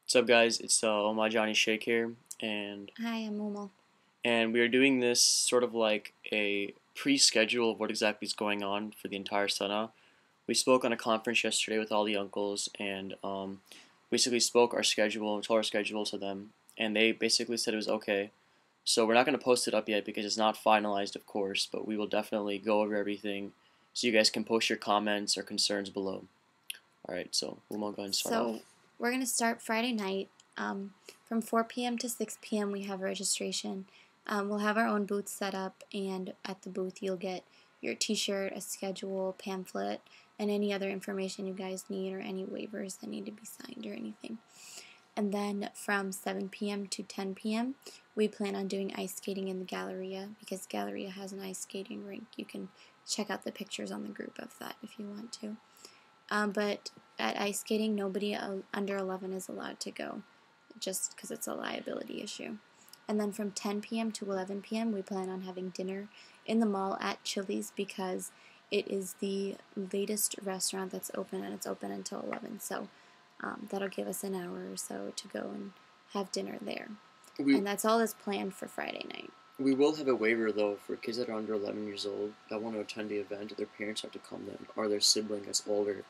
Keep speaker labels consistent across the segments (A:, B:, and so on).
A: What's up, guys? It's Johnny Shake here, and
B: Hi, I'm Momo.
A: we are doing this sort of like a pre-schedule of what exactly is going on for the entire SYNA. We spoke on a conference yesterday with all the uncles, and basically spoke our schedule, told our schedule to them, and they basically said it was okay. So we're not going to post it up yet because it's not finalized, of course, but we will definitely go over everything, so you guys can post your comments or concerns below. All right, so Momo, go ahead and start off.
B: So we're going to start Friday night. From 4 p.m. to 6 p.m. we have registration. We'll have our own booth set up, and at the booth you'll get your t-shirt, a schedule, pamphlet, and any other information you guys need or any waivers that need to be signed or anything. And then from 7 p.m. to 10 p.m. we plan on doing ice skating in the Galleria because Galleria has an ice skating rink. You can check out the pictures on the group of that if you want to. But at ice skating, nobody under 11 is allowed to go, just because it's a liability issue. And then from 10 p.m. to 11 p.m. we plan on having dinner in the mall at Chili's because it is the latest restaurant that's open, and it's open until 11. So that'll give us an hour or so to go and have dinner there. And that's all that's planned for Friday night.
A: We will have a waiver, though, for kids that are under 11 years old that want to attend the event. Their parents have to come then, or their sibling that's older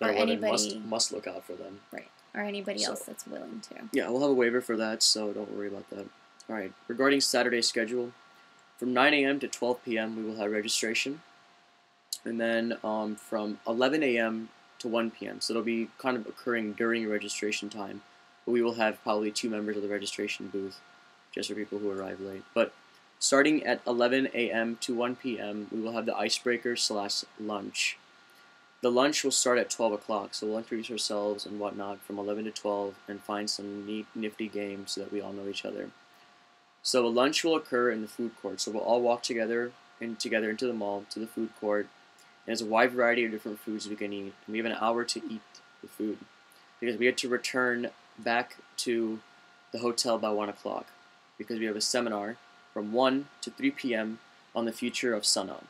A: that
B: Or
A: 11
B: anybody,
A: must look out for them.
B: right, or anybody else that's willing to.
A: Yeah, we'll have a waiver for that, so don't worry about that. All right, regarding Saturday's schedule, from 9 a.m. to 12 p.m. we will have registration, and then from 11 a.m. to 1 p.m. So it'll be kind of occurring during your registration time, but we will have probably 2 members of the registration booth, just for people who arrive late. But starting at 11 a.m. to 1 p.m., we will have the icebreaker / lunch. The lunch will start at 12 o'clock, so we'll introduce ourselves and whatnot from 11 to 12 and find some neat, nifty games so that we all know each other. So lunch will occur in the food court, so we'll all walk together into the mall, to the food court. And there's a wide variety of different foods we can eat. And we have an hour to eat the food because we have to return back to the hotel by 1 o'clock because we have a seminar from 1 to 3 p.m. on the future of SYNA.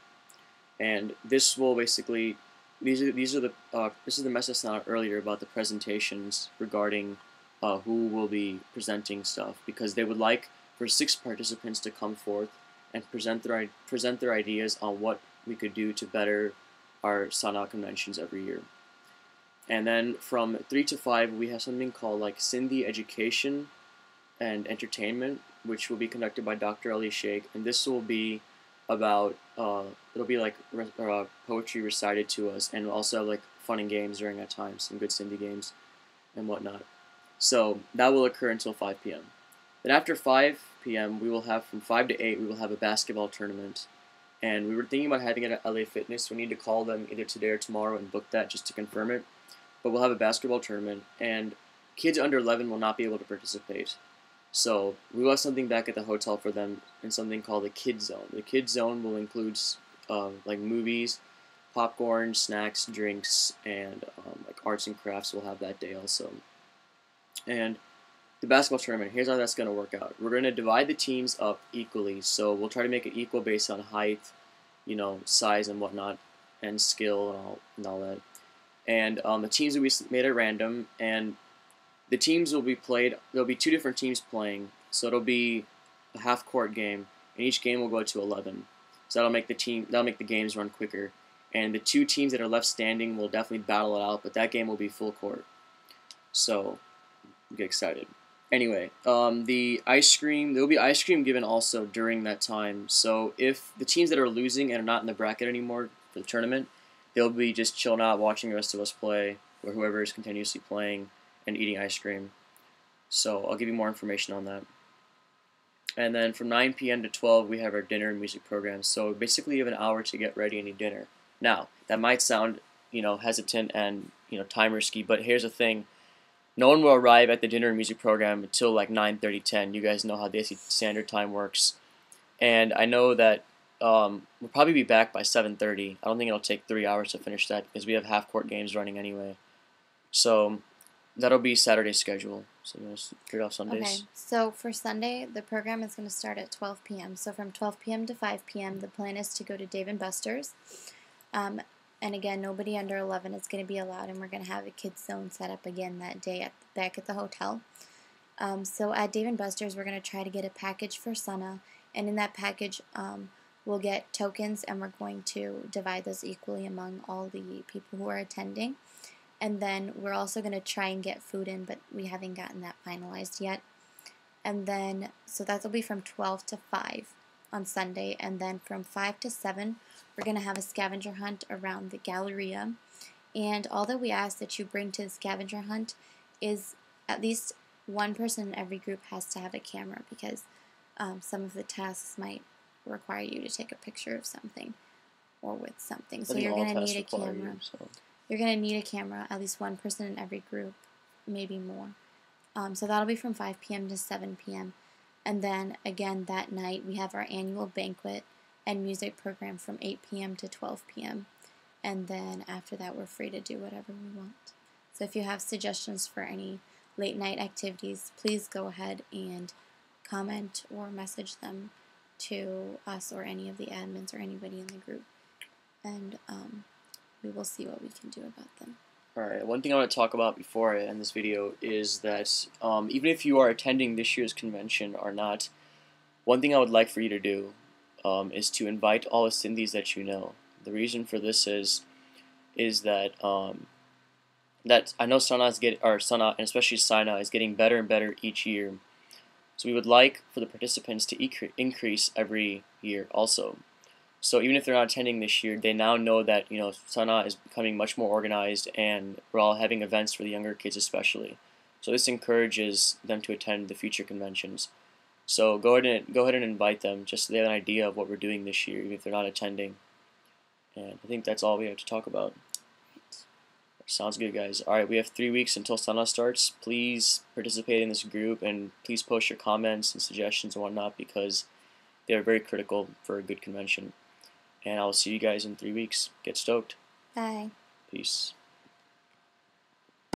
A: And this will basically... This is the message sent out earlier about the presentations regarding who will be presenting stuff, because they would like for 6 participants to come forth and present their ideas on what we could do to better our SYNA conventions every year. And then from 3 to 5 we have something called like SYNA Education and Entertainment, which will be conducted by Dr. Ali Sheikh, and this will be about it'll be like poetry recited to us, and we'll also have like fun and games during that time, some good SYNA games and whatnot. So that will occur until 5 p.m. Then after 5 p.m. we will have from 5 to 8 we will have a basketball tournament, and we were thinking about having it at LA Fitness. We need to call them either today or tomorrow and book that just to confirm it. But we'll have a basketball tournament, and kids under 11 will not be able to participate. So we will have something back at the hotel for them in something called the Kids Zone. The Kids Zone will include like movies, popcorn, snacks, drinks, and like arts and crafts. We'll have that day also. And the basketball tournament, here's how that's going to work out. We're going to divide the teams up equally. So we'll try to make it equal based on height, size and whatnot, and skill and all that. And the teams will be made at random, and the teams will be played. There'll be 2 different teams playing, so it'll be a half-court game, and each game will go to 11. So that'll make the games run quicker. And the 2 teams that are left standing will definitely battle it out, but that game will be full court. So get excited. Anyway, the ice cream. There will be ice cream given also during that time. So if the teams that are losing and are not in the bracket anymore for the tournament, they'll be just chilling out, watching the rest of us play, or whoever is continuously playing and eating ice cream. So I'll give you more information on that. And then from 9 p.m. to 12 we have our dinner and music programs. So basically you have an hour to get ready and eat dinner. Now, that might sound, hesitant and, time risky, but here's the thing. No one will arrive at the dinner and music program until like 9:30, 10. You guys know how the standard time works. And I know that we'll probably be back by 7:30. I don't think it'll take 3 hours to finish that because we have half-court games running anyway. So that'll be Saturday's schedule. So you want to figure out Sundays?
B: Okay, so for Sunday, the program is going to start at 12 p.m. So from 12 p.m. to 5 p.m., the plan is to go to Dave & Buster's. And again, nobody under 11 is going to be allowed, and we're going to have a kids zone set up again that day back at the hotel. So at Dave & Buster's, we're going to try to get a package for SYNA, and in that package, we'll get tokens, and we're going to divide those equally among all the people who are attending. And then we're also going to try and get food in, but we haven't gotten that finalized yet. And then, so that'll be from 12 to 5 on Sunday, and then from 5 to 7, we're going to have a scavenger hunt around the Galleria. And all that we ask that you bring to the scavenger hunt is at least one person in every group has to have a camera, because some of the tasks might require you to take a picture of something or with something. So you're going to need a camera. You're going to need a camera, at least one person in every group, maybe more. So that'll be from 5 p.m. to 7 p.m. And then, again, that night, we have our annual banquet and music program from 8 p.m. to 12 p.m. And then after that, we're free to do whatever we want. So if you have suggestions for any late night activities, please go ahead and comment or message them to us or any of the admins or anybody in the group. And we will see what we can do about them.
A: Alright, one thing I want to talk about before I end this video is that even if you are attending this year's convention or not, one thing I would like for you to do is to invite all the Cindy's that you know. The reason for this is that that I know SYNA, and especially SYNA, is getting better and better each year. So we would like for the participants to increase every year also. So even if they're not attending this year, they now know that SYNA is becoming much more organized, and we're all having events for the younger kids especially. So this encourages them to attend the future conventions. So go ahead and invite them, just so they have an idea of what we're doing this year, even if they're not attending. And I think that's all we have to talk about. Sounds good, guys. Alright, we have 3 weeks until SYNA starts. Please participate in this group, and please post your comments and suggestions and whatnot, because they are very critical for a good convention. And I'll see you guys in 3 weeks. Get stoked.
B: Bye.
A: Peace.